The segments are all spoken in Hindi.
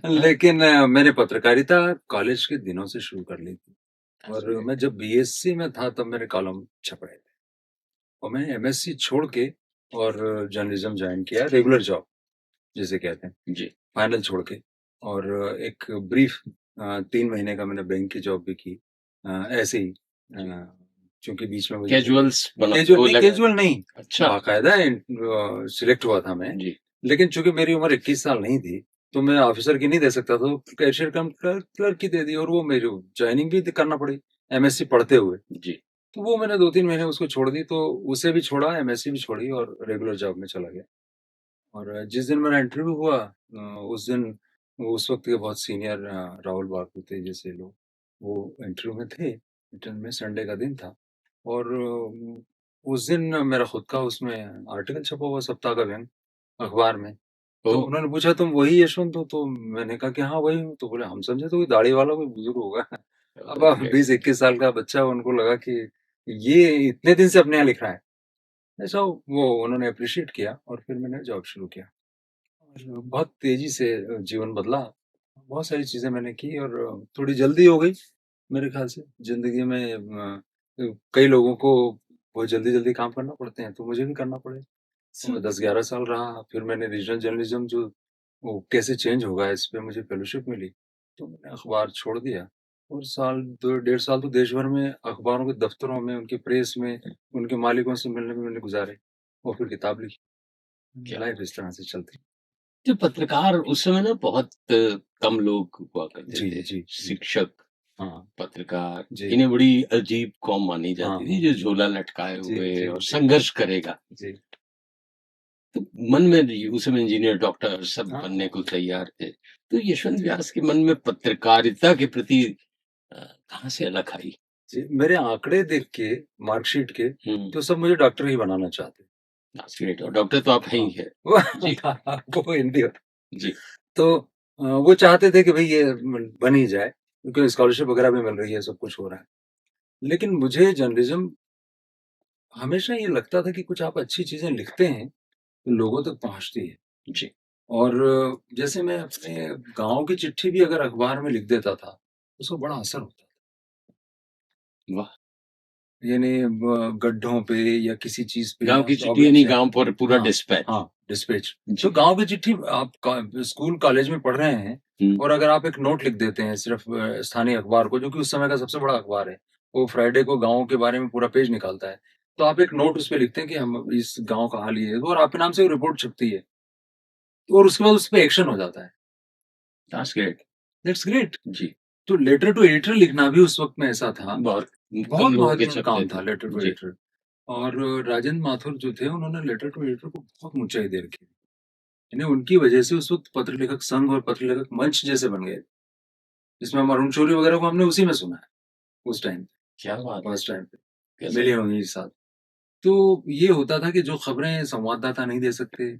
लेकिन मैंने पत्रकारिता कॉलेज के दिनों से शुरू कर ली थी दैट्स और ग्रेट। मैं जब बीएससी में था तब मेरे कॉलम छप रहे थे और मैंने एमएससी छोड़ के और जर्नलिज्म ज्वाइन किया, रेगुलर जॉब जिसे कहते हैं, जी। फाइनल छोड़ के। और एक ब्रीफ 3 महीने का मैंने बैंक की जॉब भी की, ऐसे ही, जी। चूँकि बीच में मुझे कैजुअल्स बना कैजुअल वो नहीं, लगा। कैजुअल नहीं, अच्छा। बाकायदा सिलेक्ट हुआ था मैं। जी। लेकिन चूँकि मेरी उम्र 21 साल नहीं थी, तो मैं ऑफिसर की नहीं दे सकता था, तो कैशियर कम क्लर्क की दे दी और वो मेरी जॉइनिंग भी करना पड़ी, एमएससी पढ़ते हुए। जी। तो वो मैंने 2-3 महीने उसको छोड़ दी, तो उसे भी छोड़ा, एमएससी भी छोड़ी और रेगुलर जॉब में चला गया। और जिस दिन मेरा इंटरव्यू हुआ, उस दिन उस वक़्त के बहुत सीनियर राहुल बापू थे जैसे लोग, वो इंटरव्यू में थे। इंटरव्यू में संडे का दिन था और उस दिन मेरा खुद का उसमें आर्टिकल छपा हुआ सप्ताह का व्यंग अखबार में। तो ओह! उन्होंने पूछा, तुम वही यशवंत हो? तो मैंने कहा कि हाँ, वही हूँ। तो बोले, हम समझे तो कोई दाढ़ी वाला कोई बुजुर्ग होगा। अब ग्रेट। 20-21 साल का बच्चा, उनको लगा कि ये इतने दिन से अपने यहाँ लिख रहा है। ऐसा वो उन्होंने एप्रिशिएट किया और फिर मैंने जॉब शुरू किया और बहुत तेजी से जीवन बदला। बहुत सारी चीजें मैंने की और थोड़ी जल्दी हो गई मेरे ख्याल से जिंदगी में। कई लोगों को बहुत जल्दी जल्दी काम करना पड़ते हैं, तो मुझे भी करना पड़े। तो मैं 10-11 साल रहा, फिर मैंने रीजनल जर्नलिज्म जो वो कैसे चेंज होगा इस पे मुझे फेलोशिप मिली, तो मैंने अखबार छोड़ दिया और साल 2 डेढ़ साल तो देश भर में अखबारों के दफ्तरों में, उनके प्रेस में, उनके मालिकों से मिलने में मैंने गुजारे और फिर किताब लिखी। क्या लाइफ इस तरह से चलती। जो पत्रकार उस समय ना बहुत कम लोग हुआ करते जी, थे। जी, जी। शिक्षक, हाँ, पत्रकार, जी। इन्हें बड़ी अजीब कौम मानी हाँ, जाती थी हाँ। जो झोला लटकाए जी, हुए जी, और जी, संघर्ष करेगा। जी। तो मन में भी उस समय इंजीनियर, डॉक्टर सब हाँ, बनने हाँ। को तैयार थे। तो यशवंत व्यास के मन में पत्रकारिता के प्रति कहाँ से अलख आई? जी, मेरे आंकड़े देख के, मार्कशीट के, हुँ, तो सब मुझे डॉक्टर ही बनाना चाहते। That's great. और डॉक्टर तो आप हैं ही हाँ, हैं। वो जी। वो हिंदी होता। जी। तो वो चाहते थे कि भई ये बन ही जाए, क्योंकि स्कॉलरशिप वगैरह भी मिल रही है, सब कुछ हो रहा है। लेकिन मुझे जर्नलिज़्म हमेशा ये लगता था कि कुछ आप अच्छी चीज़ें लिखते हैं, तो लोगों तक पहुँचती है। जी। और जैसे मैं अपने गाँव की चिट्ठी भी अगर अखबार में लिख देता था, उसका बड़ा असर होता था। वाह! यानी गड्ढों पे या किसी चीज़ पे गाँव या की चिट्ठी प्रॉब्लम्स यानी है। गाँव पर पूरा हाँ, डिस्पैच। हाँ, डिस्पैच। तो जी। गाँव की चिट्ठी आप स्कूल कॉलेज में पढ़ रहे हैं हुँ, और अगर आप एक नोट लिख देते हैं सिर्फ़ स्थानीय अखबार को, जो कि उस समय का सबसे बड़ा अखबार है, वो फ्राइडे को गाँव के बारे में पूरा पेज निकालता है। तो आप एक नोट उसपे लिखते हैं कि हम इस गाँव का हाल ये है, और आपके नाम से वो रिपोर्ट छपती है और उसके बाद उसपे एक्शन हो जाता है। That's great. That's great. जी। तो लेटर टू एडिटर लिखना भी उस वक़्त में ऐसा था, बहुत कम बहुत लोगों के महत्वपूर्ण छपते काम था थे। लेटर टू जी। एडिटर। और राजेंद्र माथुर जो थे, उन्होंने लेटर टू एडिटर को बहुत ऊँचाई दे रखी। यानी उनकी वजह से उस वक़्त पत्र लेखक संघ और पत्र लेखक मंच जैसे बन गए, जिसमें हम अरुण शौरी वगैरह को हमने उसी में सुना है, उस टाइम पे, क्या बात है! फर्स्ट टाइम पे, गज़ब! मिलिए उन्हीं के साथ। तो ये होता था कि जो खबरें संवाददाता नहीं दे सकते,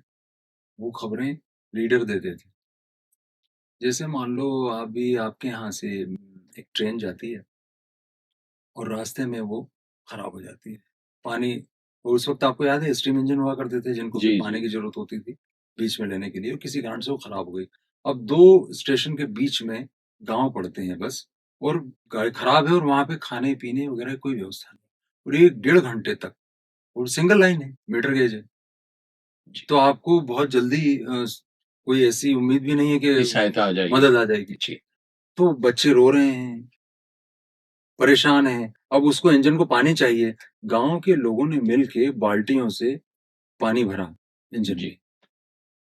वो खबरें रीडर देते थे। जैसे मान लो अभी आपके यहाँ से एक ट्रेन जाती है और रास्ते में वो खराब हो जाती है। पानी, उस वक़्त आपको याद है स्टीम इंजन हुआ करते थे जिनको कि जी, पानी जी। की ज़रूरत होती थी, बीच में लेने के लिए, और किसी कारण से वो खराब हो गई। अब 2 स्टेशन के बीच में गाँव पड़ते हैं बस, और गाड़ी खराब है और वहाँ पे खाने-पीने वगैरह की कोई व्यवस्था नहीं। और 1 डेढ़ घंटे तक, और सिंगल लाइन है, मीटर गेज है। जी। तो आपको बहुत जल्दी कोई ऐसी उम्मीद भी नहीं है कि की सहायता आ जाएगी। मदद आ जाएगी। जी। तो बच्चे रो रहे हैं, परेशान हैं, अब उसको इंजन को पानी चाहिए। गाँव के लोगों ने मिल के बाल्टियों से पानी भरा इंजन जी। में।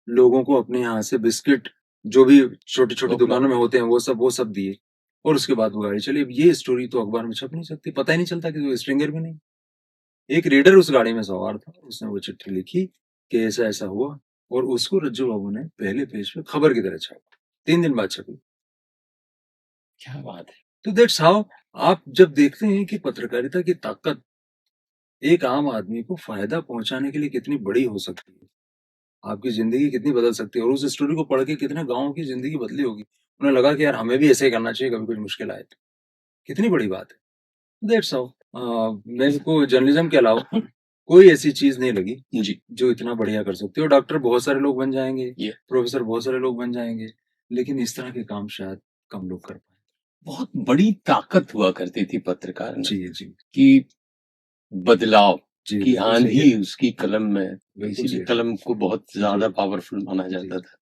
लोगों को अपने यहाँ से बिस्किट, जो भी छोटी-छोटी उपलब्ध। दुकानों में होते हैं, वो सब दिए और उसके बाद वो गाड़ी चली। अब ये स्टोरी तो अखबार में छप नहीं सकती, पता ही नहीं चलता कि वो स्ट्रिंगर भी नहीं। एक रीडर उस गाड़ी में सवार था, उसने वो चिट्ठी लिखी कि ऐसा-ऐसा हुआ, और उसको रज्जू बाबू ने पहले पेज पे खबर की तरह छापा। 3 दिन बाद छपी। क्या बात है! तो दैट्स हाउ। आप जब देखते हैं कि पत्रकारिता की ताकत एक आम आदमी को फ़ायदा पहुँचाने के लिए कितनी बड़ी हो सकती है। आपकी ज़िंदगी कितनी बदल सकती है, और उस स्टोरी को पढ़ के कितने गाँव की ज़िंदगी बदली होगी। उन्हें लगा कि यार हमें भी ऐसे ही करना चाहिए कभी कुछ मुश्किल आए तो। कितनी बड़ी बात है। That's how. मेरे को जर्नलिज़्म के अलावा कोई ऐसी चीज़ नहीं लगी, जी। जो इतना बढ़िया कर सकती है। और डॉक्टर बहुत सारे लोग बन जाएँगे, ये प्रोफ़ेसर बहुत सारे लोग बन जाएँगे, लेकिन इस तरह के काम शायद कम लोग कर पाएँ। बहुत बड़ी ताकत हुआ करती थी पत्रकार में जी, जी। कि बदलाव जी, की बिल्कुल सही कह रहे आंधी हैं। उसकी कलम में, बिल्कुल इसीलिए सही कह रहे हैं। कलम को बहुत जी, ज़्यादा पावरफुल माना जी। जाता था।